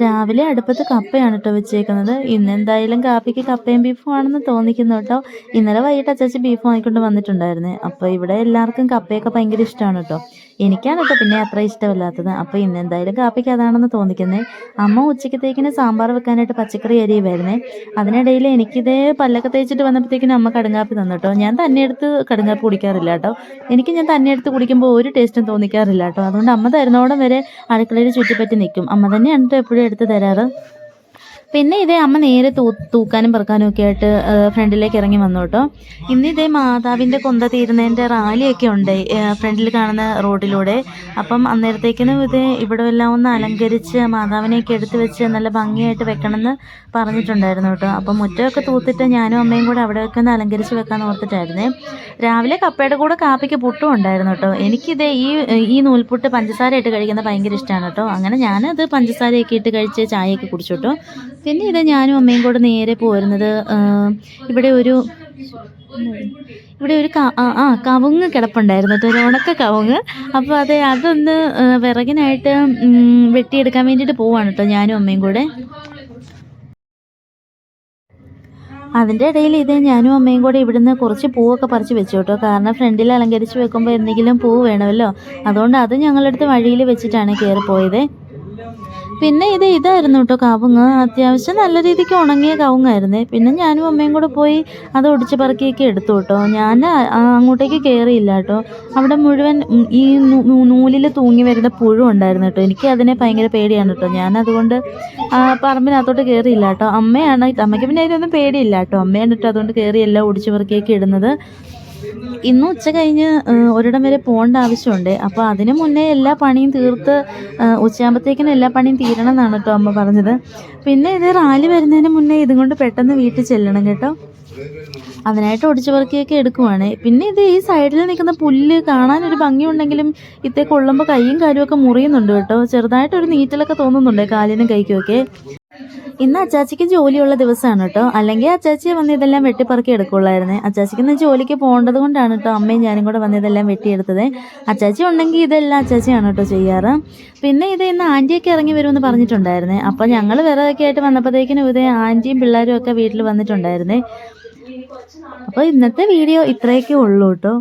രാവിലെ അടുപ്പത്ത് കപ്പയാണ് കേട്ടോ വെച്ചേക്കുന്നത്. ഇന്നെന്തായാലും കാപ്പിക്ക് കപ്പയും ബീഫും ആണെന്ന് തോന്നിക്കുന്നു കേട്ടോ. ഇന്നലെ വൈകിട്ട് അച്ചാച്ചി ബീഫ് വാങ്ങിക്കൊണ്ട് വന്നിട്ടുണ്ടായിരുന്നേ. അപ്പോൾ ഇവിടെ എല്ലാവർക്കും കപ്പയൊക്കെ ഭയങ്കര ഇഷ്ടമാണ് കേട്ടോ. എനിക്കാണ് കേട്ടോ പിന്നെ അത്ര ഇഷ്ടമല്ലാത്തത്. അപ്പോൾ ഇന്നെന്തായാലും കാപ്പിക്ക് അതാണെന്ന് തോന്നിക്കുന്നത്. അമ്മ ഉച്ചക്കത്തേക്കിന് സാമ്പാർ വെക്കാനായിട്ട് പച്ചക്കറി അരിയുമായിരുന്നേ. അതിനിടയിൽ എനിക്കിതേ പല്ലൊക്കെ തേച്ചിട്ട് വന്നപ്പോഴത്തേക്കിനും അമ്മ കടുങ്കാപ്പി തന്നു കേട്ടോ. ഞാൻ തന്നെ എടുത്ത് കടുങ്കാപ്പി കുടിക്കാറില്ല കേട്ടോ. ഞാൻ തന്നെ എടുത്ത് കുടിക്കുമ്പോൾ ഒരു ടേസ്റ്റും തോന്നിക്കാറില്ല കേട്ടോ. അതുകൊണ്ട് അമ്മ തരുന്നോടം വരെ അടുക്കളയിൽ ചുറ്റിപ്പറ്റി നിൽക്കും. അമ്മ തന്നെയാണ് കേട്ടോ എപ്പോഴും എടുത്ത് തരാറ്. പിന്നെ ഇതേ അമ്മ നേരെ തൂക്കാനും പെറുക്കാനും ഒക്കെ ആയിട്ട് ഫ്രണ്ടിലേക്ക് ഇറങ്ങി വന്നു കേട്ടോ. ഇതേ മാതാവിൻ്റെ കൊന്ത തീരുന്നതിൻ്റെ റാലിയൊക്കെ ഉണ്ട് ഫ്രണ്ടിൽ കാണുന്ന റോഡിലൂടെ. അപ്പം അന്നേരത്തേക്കിനും ഇവിടെ എല്ലാം ഒന്ന് അലങ്കരിച്ച് മാതാവിനെയൊക്കെ എടുത്ത് വെച്ച് നല്ല ഭംഗിയായിട്ട് വെക്കണമെന്ന് പറഞ്ഞിട്ടുണ്ടായിരുന്നു കേട്ടോ. അപ്പം മുറ്റമൊക്കെ തൂത്തിട്ട് ഞാനും അമ്മയും കൂടെ അവിടെയൊക്കെ ഒന്ന് അലങ്കരിച്ച് വെക്കാൻ ഓർത്തിട്ടായിരുന്നേ. രാവിലെ കപ്പയുടെ കൂടെ കാപ്പിക്ക് പുട്ടും ഉണ്ടായിരുന്നു കേട്ടോ. ഈ നൂൽപുട്ട് പഞ്ചസാര ഇട്ട് കഴിക്കുന്നത് ഭയങ്കര ഇഷ്ടമാണ് കേട്ടോ. അങ്ങനെ ഞാനത് പഞ്ചസാരയൊക്കെ ഇട്ട് കഴിച്ച് ചായയൊക്കെ കുടിച്ചു കേട്ടോ. പിന്നെ ഞാനും അമ്മയും കൂടെ നേരെ പോരുന്നത് ഇവിടെ ഒരു കവുങ്ങ് കിടപ്പുണ്ടായിരുന്നു കേട്ടോ, ഒരു ഉണക്ക കവുങ്ങ്. അപ്പോൾ അതൊന്ന് വിറകിനായിട്ട് വെട്ടിയെടുക്കാൻ വേണ്ടിയിട്ട് പോവാണ് കേട്ടോ ഞാനും അമ്മയും കൂടെ. അതിൻ്റെ ഇടയിൽ ഞാനും അമ്മയും കൂടെ ഇവിടുന്ന് കുറച്ച് പൂവൊക്കെ പറിച്ച് വെച്ചു കേട്ടോ. കാരണം ഫ്രണ്ടിൽ അലങ്കരിച്ച് വെക്കുമ്പോൾ എന്തെങ്കിലും പൂ വേണമല്ലോ. അതുകൊണ്ട് അത് ഞങ്ങളെടുത്ത് വഴിയിൽ വെച്ചിട്ടാണ് കയറിപ്പോയത്. പിന്നെ ഇതായിരുന്നു കേട്ടോ കവുങ്ങ്. അത്യാവശ്യം നല്ല രീതിക്ക് ഉണങ്ങിയ കവുങ്ങായിരുന്നേ. പിന്നെ ഞാനും അമ്മയും കൂടെ പോയി അത് ഒടിച്ച് പറക്കിയൊക്കെ എടുത്തു കേട്ടോ. ഞാൻ അങ്ങോട്ടേക്ക് കയറിയില്ല കേട്ടോ. അവിടെ മുഴുവൻ ഈ നൂലിൽ തൂങ്ങി വരുന്ന പുഴു ഉണ്ടായിരുന്നു കേട്ടോ. എനിക്ക് അതിനെ ഭയങ്കര പേടിയാണ് കേട്ടോ. അതുകൊണ്ട് പറമ്പിനകത്തോട്ട് കയറിയില്ല കേട്ടോ. അമ്മയ്ക്ക് പിന്നെ അതിനൊന്നും പേടിയില്ല കേട്ടോ. അമ്മയാണ് കേട്ടോ അതുകൊണ്ട് കയറി എല്ലാം ഒടിച്ച് പറക്കിയൊക്കെ ഇടുന്നത്. ഇന്ന് ഉച്ച കഴിഞ്ഞ് ഒരിടം വരെ പോകേണ്ട ആവശ്യമുണ്ട്. അപ്പോൾ അതിന് മുന്നേ എല്ലാ പണിയും തീർത്ത് ഉച്ചയാകുമ്പോഴത്തേക്കിനും എല്ലാ പണിയും തീരണം എന്നാണ് കേട്ടോ അമ്മ പറഞ്ഞത്. പിന്നെ റാലി വരുന്നതിന് മുന്നേ ഇതും കൊണ്ട് പെട്ടെന്ന് വീട്ടിൽ ചെല്ലണം കേട്ടോ. അതിനായിട്ട് ഒടിച്ചു പറക്കിയൊക്കെ എടുക്കുവാണ്. പിന്നെ ഈ സൈഡിൽ നിൽക്കുന്ന പുല്ല് കാണാനൊരു ഭംഗിയുണ്ടെങ്കിലും കൊള്ളുമ്പോൾ കൈയും കാലും ഒക്കെ മുറിയുന്നുണ്ട് കേട്ടോ. ചെറുതായിട്ടൊരു നീറ്റലൊക്കെ തോന്നുന്നുണ്ട് കാലിനും കൈക്കുമൊക്കെ. ഇന്ന് അച്ചാച്ചിക്ക് ജോലിയുള്ള ദിവസമാണ് കേട്ടോ. അല്ലെങ്കിൽ അച്ചാച്ചിയെ വന്ന് ഇതെല്ലാം വെട്ടിപ്പറക്കി എടുക്കുള്ളായിരുന്നേ. അച്ചാച്ചിക്ക് ഇന്ന് ജോലിക്ക് പോകേണ്ടത് കൊണ്ടാണ് കേട്ടോ അമ്മയും ഞാനും കൂടെ വന്ന് ഇതെല്ലാം വെട്ടിയെടുത്തത്. അച്ചാച്ചി ഉണ്ടെങ്കിൽ ഇതെല്ലാം അച്ചാച്ചിയാണ് കേട്ടോ ചെയ്യാറ്. പിന്നെ ഇന്ന് ആൻറ്റിയൊക്കെ ഇറങ്ങി വരുമെന്ന് പറഞ്ഞിട്ടുണ്ടായിരുന്നേ. അപ്പോൾ ഞങ്ങൾ വിറകൊക്കെ ആയിട്ട് വന്നപ്പോഴത്തേക്കിനും ആൻറ്റിയും പിള്ളേരും ഒക്കെ വീട്ടിൽ വന്നിട്ടുണ്ടായിരുന്നേ. അപ്പോൾ ഇന്നത്തെ വീഡിയോ ഇത്രയൊക്കെ ഉള്ളൂ കേട്ടോ.